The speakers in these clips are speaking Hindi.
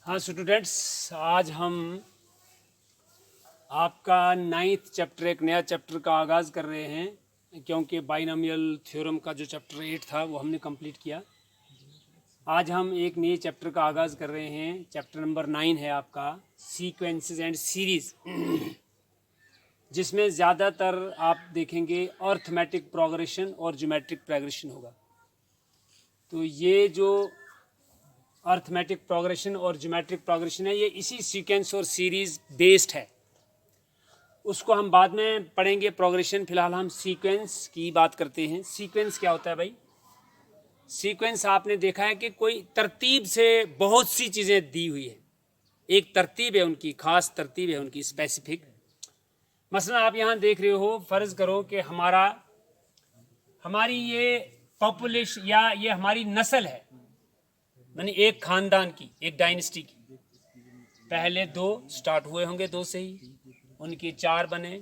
हाँ स्टूडेंट्स, आज हम आपका 9th चैप्टर, एक नया चैप्टर का आगाज़ कर रहे हैं, क्योंकि बाइनोमियल थ्योरम का जो चैप्टर 8 था वो हमने कंप्लीट किया। आज हम एक नए चैप्टर का आगाज़ कर रहे हैं। चैप्टर नंबर 9 है आपका सीक्वेंसेस एंड सीरीज़, जिसमें ज़्यादातर आप देखेंगे अर्थमेटिक प्रोग्रेशन और ज्योमेट्रिक प्रोग्रेशन होगा। तो ये जो अर्थमेटिक प्रोग्रेशन और ज्योमेट्रिक प्रोग्रेशन है, ये इसी सीक्वेंस और सीरीज़ बेस्ड है। उसको हम बाद में पढ़ेंगे प्रोग्रेशन। फिलहाल हम सीक्वेंस की बात करते हैं। सीक्वेंस क्या होता है भाई? सीक्वेंस आपने देखा है कि कोई तरतीब से बहुत सी चीज़ें दी हुई है, एक तरतीब है उनकी, खास तरतीब है उनकी, स्पेसिफिक। मसलन आप यहाँ देख रहे हो, फ़र्ज़ करो कि हमारी ये पॉपुलेशन या ये हमारी नस्ल है, यानी एक ख़ानदान की, एक डायनेस्टी की। पहले 2 स्टार्ट हुए होंगे, 2 से ही उनके 4 बने,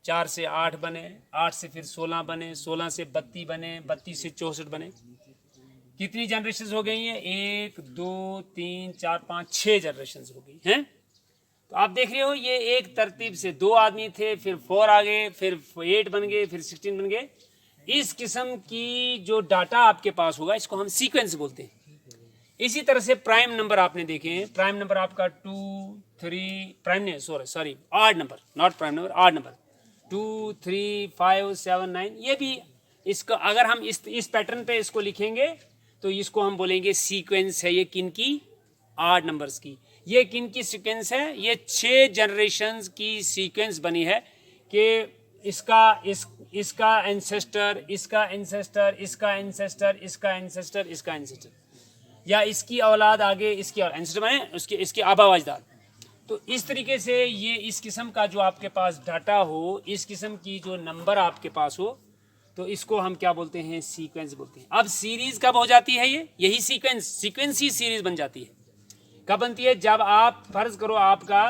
4 से 8 बने, 8 से फिर 16 बने, 16 से 32 बने, 32 से 64 बने। कितनी जनरेशन हो गई हैं? 1 2 3 4 5 6 जनरेशन हो गई हैं। तो आप देख रहे हो, ये एक तरतीब से 2 आदमी थे, फिर 4 आ गए, फिर 8 बन गए, फिर 16 बन गए। इस किस्म की जो डाटा आपके पास होगा, इसको हम सीक्वेंस बोलते हैं। इसी तरह से प्राइम नंबर आपने देखे हैं। प्राइम नंबर आपका 2 3 प्राइम नहीं, sorry odd number, not prime number, odd number 2 3 5 7 9। ये भी इसका अगर हम इस पैटर्न पे इसको लिखेंगे तो इसको हम बोलेंगे सीक्वेंस है। ये किन की? ऑड नंबर्स की। ये किन की सीक्वेंस है? ये 6 जनरेशन्स की सीक्वेंस बनी है कि इसका एंसेस्टर, इसका एंसेस्टर, इसका एंसेस्टर, इसका एंसेस्टर, इसका एंसेस्टर, या इसकी औलाद आगे, इसकी एंसेस्टर बने, इसके आबा अजदाद। तो इस तरीके से ये इस किस्म का जो आपके पास डाटा हो, इस किस्म की जो नंबर आपके पास हो, तो इसको हम क्या बोलते हैं? सीक्वेंस बोलते हैं। अब सीरीज कब हो जाती है? यही सीक्वेंस ही सीरीज बन जाती है। कब बनती है? जब आप फर्ज करो आपका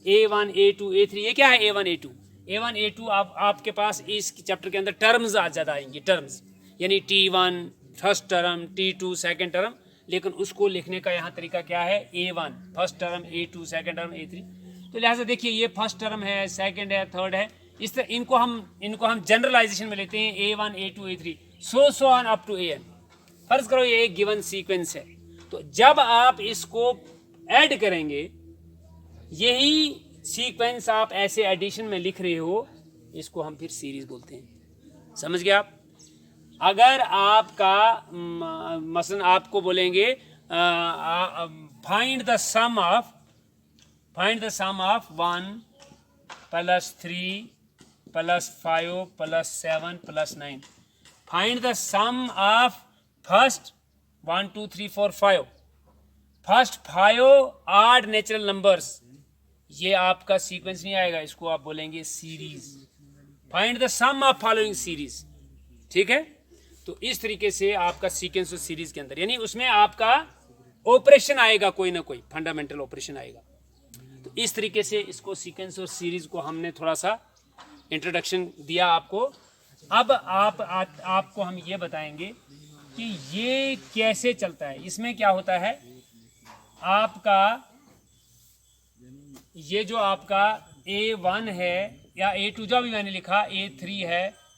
A1 A2 A3, ये क्या है? A1 A2 आपके पास इस चैप्टर के अंदर टर्म्स आज ज़्यादा आएंगी, टर्म्स, यानी T1 first term, T2 second term. लेकिन उसको लिखने का यहाँ तरीका क्या है? A1 first term, A2 second term, A3। तो लिहाजा देखिए, ये फर्स्ट टर्म है, सेकेंड है, थर्ड है। इस तरह इनको हम जनरलाइजेशन में लेते हैं, A1 A2 A3 so on up to AN। फर्ज करो ये एक गिवन सीक्वेंस है। तो जब आप इसको ऐड करेंगे, यही सीक्वेंस आप ऐसे एडिशन में लिख रहे हो, इसको हम फिर सीरीज बोलते हैं। समझ गए आप? अगर आपका मसलन आपको बोलेंगे find the sum of 1 + 3 + 5 + 7 + 9। Find the sum of first 1 2 3 4 5, first 5 odd natural numbers. ये आपका सीक्वेंस नहीं आएगा, इसको आप बोलेंगे series. Find the sum of following series. ठीक है? तो इस तरीके से आपका सीक्वेंस और सीरीज के अंदर, यानी उसमें आपका ऑपरेशन आएगा, कोई ना कोई फंडामेंटल ऑपरेशन आएगा। तो इस तरीके से इसको सीक्वेंस और सीरीज को हमने थोड़ा सा इंट्रोडक्शन दिया आपको। अब आपको हम ये बताएंगे कि ये कैसे चलता है। इसमें क्या होता है, आपका ये जो आपका A1 है या A2 जो भी मैंने लिखा, A3 है,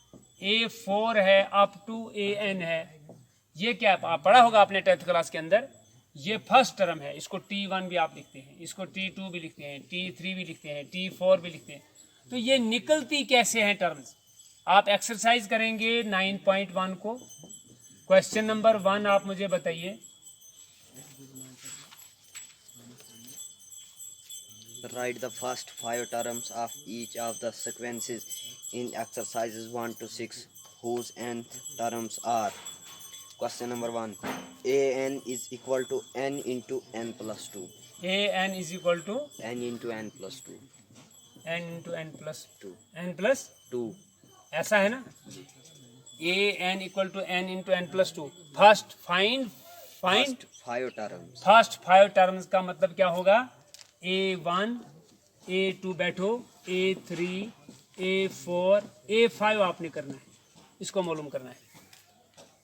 A4 है, अप टू AN है। ये क्या आप पढ़ा होगा अपने 10th क्लास के अंदर। ये फर्स्ट टर्म है, इसको T1 भी आप लिखते हैं, इसको T2 भी लिखते हैं, T3 भी लिखते हैं, T4 भी लिखते हैं। तो ये निकलती कैसे हैं टर्म्स? आप एक्सरसाइज करेंगे 9.1 को। क्वेश्चन नंबर 1 आप मुझे बताइए। Write the first 5 terms of each of the sequences in exercises 1 to 6 whose nth terms are. Question number 1. An is equal to n into n plus 2. An is equal to n into n plus 2. n into n plus 2. n plus 2. ऐसा है ना? An equal to n into n plus 2। First find First 5 terms. First 5 terms का मतलब क्या होगा? A1 A2 बैठो, A3 A4 A5 आपने करना है, इसको मालूम करना है।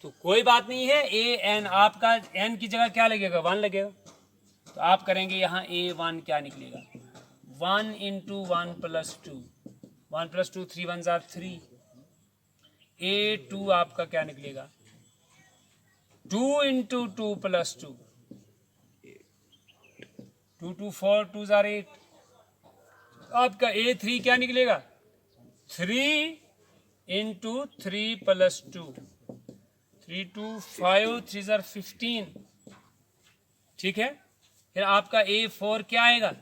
तो कोई बात नहीं है, AN आपका n की जगह क्या लगेगा? 1 लगेगा। तो आप करेंगे यहाँ A1 क्या निकलेगा, 1 into 1 plus 2, 1 plus 2 3 1 jar 3। A2 आपका क्या निकलेगा, 2 इंटू 2 प्लस 2, 2 2 4 2 जार 8। आपका A3 क्या निकलेगा, 3 इंटू 3 प्लस 2, 3 2 5 3 जार 15। ठीक है, फिर आपका A4 क्या आएगा,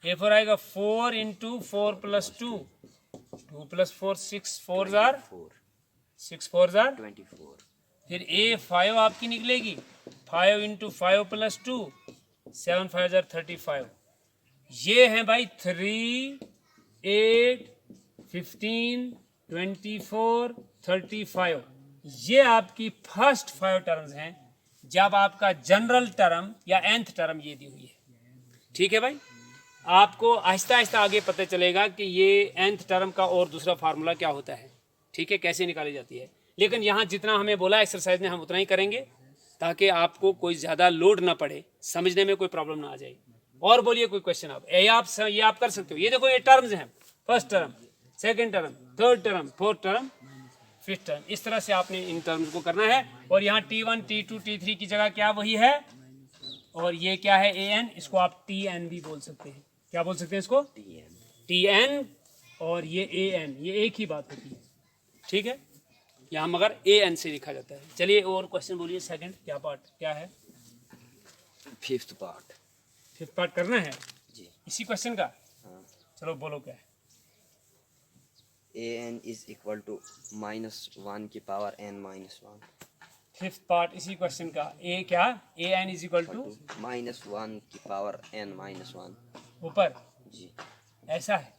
A4 आएगा 4 into 4 plus 2, 2 plus 4 6 4 jar 6 4 jar 24। फिर A5 आपकी निकलेगी 5 इंटू 5 प्लस 2, 7 5 जार 35। ये हैं भाई 3 8 15 24 35। ये आपकी फर्स्ट 5 टर्म्स हैं जब आपका जनरल टर्म या nth टर्म ये दी हुई है। ठीक है भाई, आपको आहिस्ता आहिस्ता आगे पता चलेगा कि ये nth टर्म का और दूसरा फार्मूला क्या होता है। ठीक है, कैसे निकाली जाती है। लेकिन यहाँ जितना हमें बोला एक्सरसाइज में हम उतना ही करेंगे ताकि आपको कोई ज़्यादा लोड ना पड़े, समझने में कोई प्रॉब्लम ना आ जाए। और बोलिए कोई क्वेश्चन आप, ये आप कर सकते हो। ये देखो ये टर्म्स हैं, first term, second term, third term, fourth term, fifth term. इस तरह से आपने इन टर्म्स को करना है। और यहाँ T1 T2 T3 की जगह क्या वही है, और ये क्या है AN, इसको आप TN भी बोल सकते हैं। क्या बोल सकते हैं इसको, TN, और ये AN, ये एक ही बात होती है। ठीक है, यहाँ मगर AN से लिखा जाता है। चलिए और क्वेश्चन बोलिए, सेकंड क्या पार्ट क्या है, फिफ्थ पार्ट। फिफ्थ पार्ट करना है जी इसी क्वेश्चन का। हाँ। चलो बोलो क्या है। AN इज इक्वल टू -1 की पावर n -1। फिफ्थ पार्ट इसी क्वेश्चन का, ए क्या, AN इज इक्वल टू -1 की पावर n -1। ऊपर जी ऐसा है,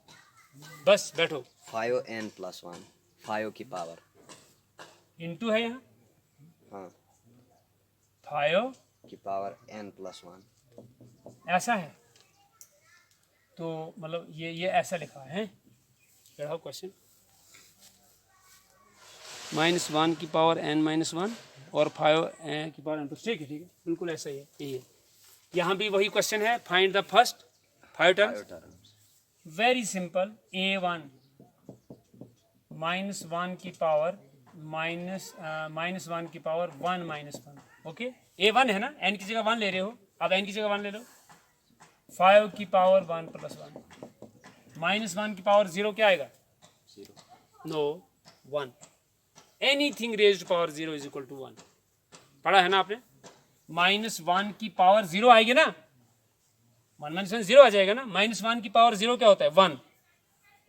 बस बैठो। 5n + 1, 5 की पावर। इंटू है यहाँ, हाँ, 5 की पावर n + 1। ऐसा है, तो मतलब ये ऐसा लिखा है। पढ़ाओ क्वेश्चन, -1 की पावर n -1 और 5 की पावर n+। ठीक है, बिल्कुल ऐसा ही है, यही है। यहाँ भी वही क्वेश्चन है, find the first 5 terms. Very simple, A1 -1 की पावर -1 की पावर 1 -1। ओके, A1 है ना, n की जगह 1 ले रहे हो, अब n की जगह 1 ले लो। 5 की पावर 1 + 1, -1 की पावर 0 क्या आएगा, 0। No 1। Anything raised power 0 is equal to 1। पढ़ा है ना आपने, -1 की पावर 0 आएगी ना, 1 - 1 0 आ जाएगा ना। -1 की पावर 0 क्या होता है, 1,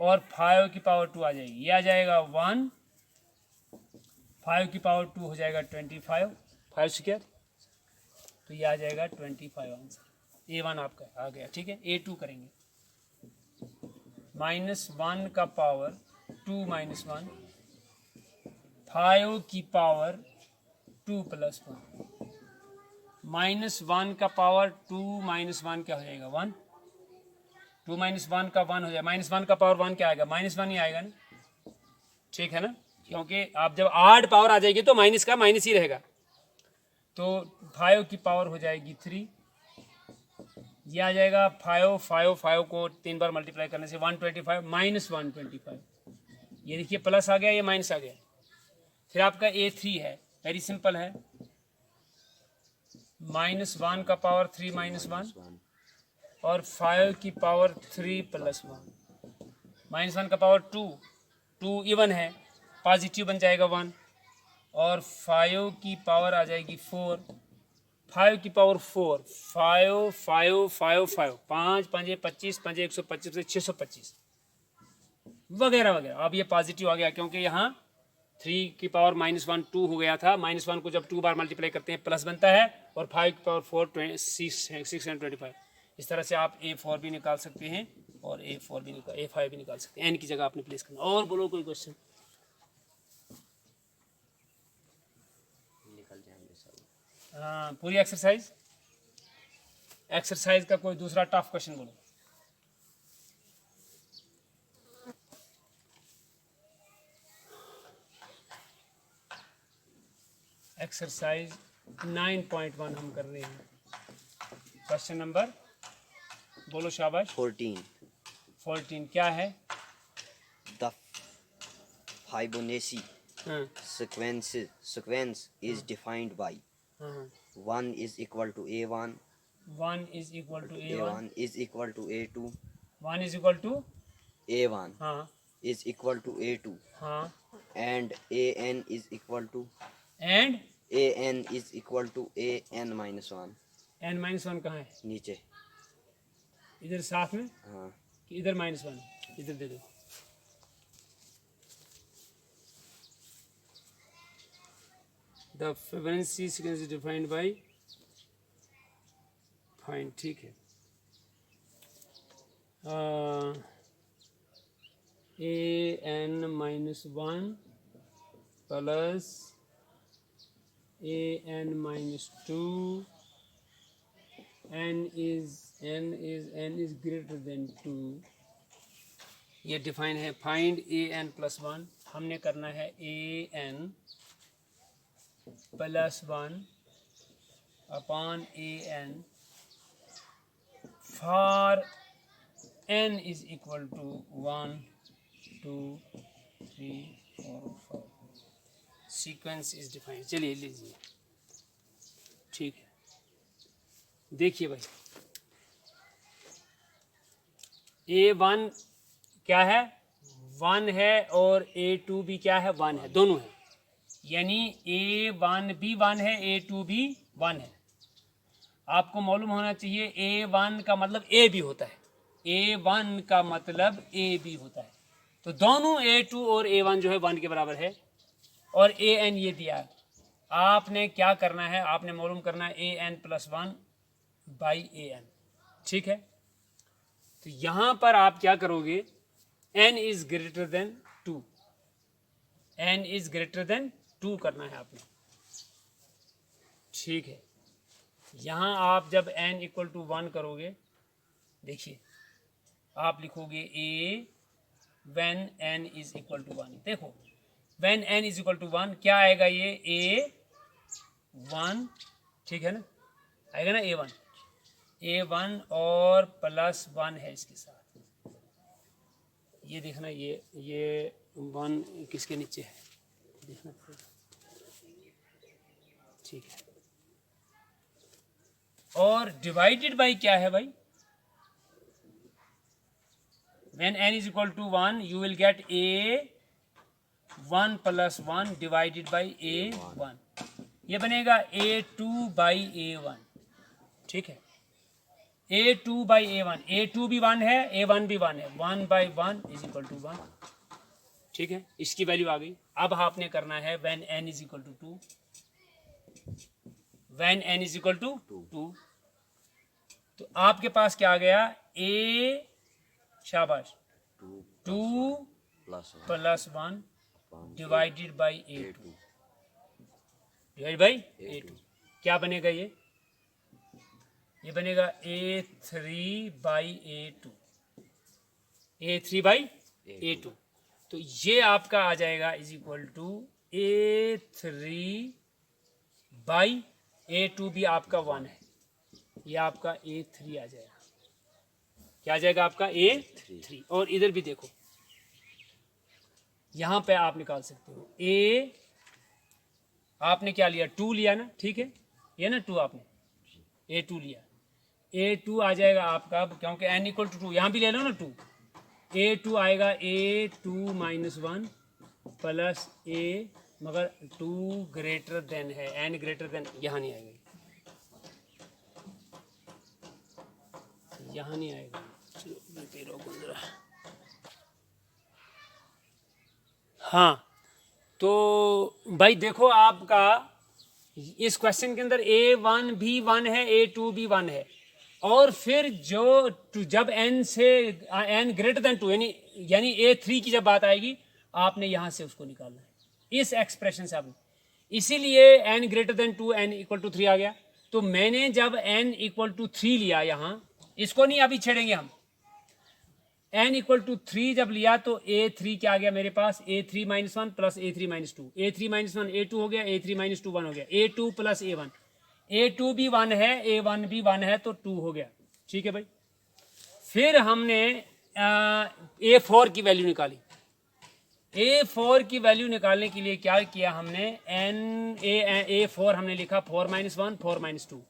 और 5 की पावर 2 आ जाएगी, ये आ जाएगा 1, 5 की पावर 2 हो जाएगा 25, 5 स्क्वायर, तो ये आ जाएगा 25 आंसर। A1 आपका आ गया। ठीक है, A2 करेंगे, -1 का पावर 2 - 1, 5 की पावर 2 + 1, -1 का पावर 2 - 1 क्या हो जाएगा, 1, 2 - 1 का 1 हो जाएगा, -1 का पावर 1 क्या आएगा, -1 ही आएगा ना। ठीक है ना, क्योंकि आप जब आड पावर आ जाएगी तो माइनस का माइनस ही रहेगा। तो 5 की पावर हो जाएगी 3, ये आ जाएगा 5 को 3 बार मल्टीप्लाई करने से 125 -125। ये देखिए प्लस आ गया, ये माइनस आ गया। फिर आपका A3 है, वेरी सिंपल है, -1 का पावर 3 - 1 और 5 की पावर 3 + 1, -1 का पावर 2 इवन है, पॉजिटिव बन जाएगा 1, और 5 की पावर आ जाएगी 4, 5 की पावर 4, 5 5 5 5 5 5 25 5 125 से 625 वगैरह वगैरह। अब ये पॉजिटिव आ गया क्योंकि यहाँ 3 की पावर -1 2 हो गया था, -1 को जब 2 बार मल्टीप्लाई करते हैं प्लस बनता है, और 5 की पावर 4 625। इस तरह से आप A4 भी निकाल सकते हैं और A5 भी निकाल सकते हैं। n की जगह आपने प्लेस करना। और बोलो कोई क्वेश्चन, निकल जाएंगे सब। हाँ पूरी एक्सरसाइज का कोई दूसरा टफ क्वेश्चन बोलो। एक्सरसाइज 9.1 हम कर रहे हैं। क्वेश्चन नंबर बोलो शाबाश। 14 क्या है? The Fibonacci हाँ sequence is defined by हाँ 1 is equal to A1, 1 is equal to A1, A1 is equal to A2, 1 is equal to A1 हाँ is equal to A2, हाँ and AN is equal to and AN is equal to AN minus 1. n-1 कहाँ है? नीचे इधर साथ में हाँ कि इधर -1? इधर दे दो। The Fibonacci sequence is defined by fine, ठीक है। an-1 plus an-2 n is greater than 2, ये डिफाइन है। फाइंड an+1, हमने करना है an +1 upon an for n is equal to 1 2 3 4 5। Sequence is defined. चलिए लीजिए, ठीक है। देखिए भाई, A1 क्या है? 1 है, और A2 भी क्या है? 1 है, दोनों है। यानी A1 भी 1 है, A2 भी 1 है। आपको मालूम होना चाहिए A1 का मतलब A भी होता है, A1 का मतलब A भी होता है। तो दोनों A2 और A1 जो है 1 के बराबर है, और AN ये दिया है। आपने क्या करना है? आपने मालूम करना है AN+1 बाई AN, ठीक है। तो यहाँ पर आप क्या करोगे? n is greater than 2, n is greater than 2 करना है आपने, ठीक है। यहाँ आप जब n इक्वल टू 1 करोगे, देखिए आप लिखोगे A when n is equal to 1। देखो when n is equal to 1 क्या आएगा? ये A1, ठीक है ना, आएगा ना A1 और +1 है इसके साथ। ये देखना, ये 1 किसके नीचे है देखना, ठीक है। और डिवाइडेड बाई क्या है भाई? when n is equal to 1 you will get A1 + 1 divided by A1, ये बनेगा A2 बाई A1, ठीक है। A2 बाई A1, A2 भी 1 है, A1 भी 1 है, 1 बाई 1 इज इक्वल टू 1, ठीक है। इसकी वैल्यू आ गई। अब आपने करना है when n is equal to 2, when n is equal to 2, तो आपके पास क्या आ गया? शाबाश 2 + 1 divided by A2, divide by A2 क्या बनेगा? ये बनेगा A3 by A2, A3 by A2। तो ये आपका आ जाएगा is equal to A3 by A2 भी आपका 1 है, ये आपका A3 आ जाएगा। क्या आ जाएगा आपका? A3। और इधर भी देखो, यहाँ पे आप निकाल सकते हो। A आपने क्या लिया? 2 लिया ना, ठीक है, ये ना 2 आपने A2 लिया, A2 आ जाएगा आपका, क्योंकि n इक्वल टू 2, यहाँ भी ले लो ना 2, A2 आएगा A2 - 1 प्लस A, मगर 2 ग्रेटर देन है, n ग्रेटर देन, यहाँ नहीं आएगा, यहाँ नहीं आएगा। हाँ, तो भाई देखो, आपका इस क्वेश्चन के अंदर A1 भी 1 है, A2 भी 1 है, और फिर जब n से n ग्रेटर देन 2 यानी A3 की जब बात आएगी, आपने यहाँ से उसको निकालना है इस एक्सप्रेशन से आपने। इसीलिए n greater than 2, n equal to 3 आ गया। तो मैंने जब n इक्वल टू 3 लिया, यहाँ इसको नहीं अभी छेड़ेंगे हम, n इक्वल टू 3 जब लिया तो A3 क्या आ गया मेरे पास? A3 - 1 plus A3 - 2, A3 - 1 A2 हो गया, A3 - 2 1 हो गया, A2 प्लस A1, A2 भी 1 है, A1 भी 1 है, तो 2 हो गया। ठीक है भाई। फिर हमने A4 की वैल्यू निकाली। A4 की वैल्यू निकालने के लिए क्या किया हमने, A4 हमने लिखा 4 - 1 4 - 2,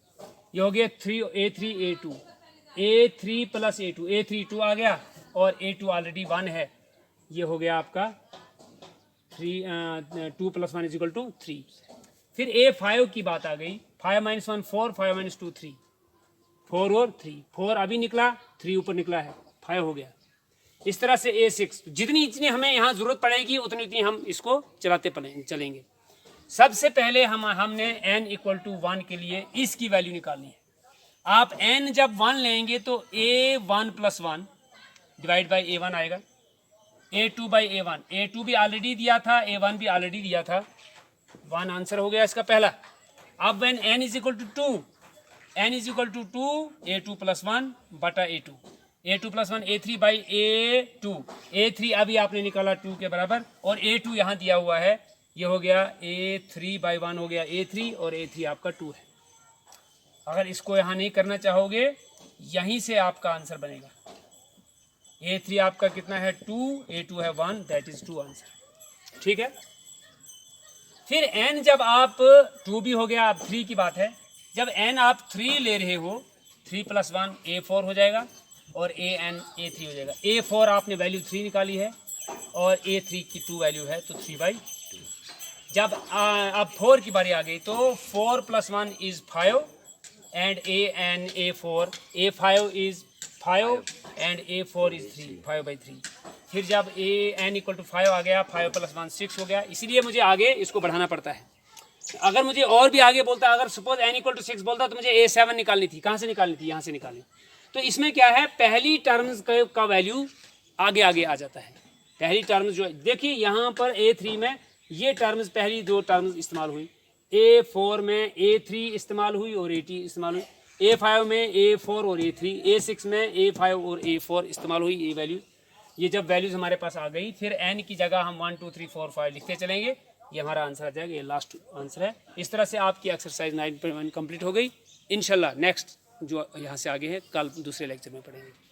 ये हो गया A3 A2, A3 + A2, A3 2 आ गया और A2 ऑलरेडी 1 है, ये हो गया आपका 2 + 1 = 3। फिर A5 की बात आ गई, 5 - 1 4 5 - 2 3, 4 और 3, 4 अभी निकला, 3 ऊपर निकला है, 5 हो गया। इस तरह से A6 जितनी हमें यहाँ जरूरत पड़ेगी उतनी हम इसको चलाते चलेंगे। सबसे पहले हमने n = 1 के लिए इसकी वैल्यू निकालनी है। आप n जब 1 लेंगे तो A1 + 1 डिवाइड बाई A1 आएगा, A2 बाई A1, A2 भी ऑलरेडी दिया था, A1 भी ऑलरेडी दिया था, 1 आंसर हो गया इसका पहला। अब when n = 2, n = 2, A2 + 1 बटा A2, A2 + 1 A3 by A2, A3 अभी आपने निकाला 2 के बराबर, और A2 यहाँ दिया हुआ है, ये हो गया A3 बाई 1 हो गया A3, और A3 आपका 2 है। अगर इसको यहाँ नहीं करना चाहोगे, यहीं से आपका आंसर बनेगा। A3 आपका कितना है 2, A2 है 1, दैट इज 2 आंसर। ठीक है। फिर n जब आप 2 भी हो गया, अब 3 की बात है। जब n आप 3 ले रहे हो, 3 + 1 A4 हो जाएगा और an A3 हो जाएगा। A4 आपने वैल्यू 3 निकाली है और A3 की 2 वैल्यू है, तो 3/2। जब अब 4 की बारी आ गई तो 4 + 1 = 5 and an A4, A5 is 5 and A4 is 3, 5/3। फिर जब n = 5 आ गया, 5 + 1 6 हो गया। इसीलिए मुझे आगे इसको बढ़ाना पड़ता है। अगर मुझे और भी आगे बोलता, अगर सपोज n = 6 बोलता तो मुझे A7 निकालनी थी। कहाँ से निकालनी थी? यहाँ से निकालनी। तो इसमें क्या है, पहली टर्म्स का वैल्यू आगे आगे आ जाता है। पहली टर्म्स जो देखिए यहाँ पर A3 में ये टर्म्स, पहली 2 टर्म्स इस्तेमाल हुई, A4 में A3 इस्तेमाल हुई और A2 इस्तेमाल हुई, A5 में A4 और A3, A6 में A5 और A4 इस्तेमाल हुई। ये वैल्यू, ये जब वैल्यूज हमारे पास आ गई, फिर n की जगह हम 1 2 3 4 5 लिखते चलेंगे, ये हमारा आंसर आ जाएगा। ये लास्ट आंसर है। इस तरह से आपकी एक्सरसाइज 9.1 कंप्लीट हो गई। इंशाल्लाह नेक्स्ट जो यहाँ से आगे है कल दूसरे लेक्चर में पढ़ेंगे।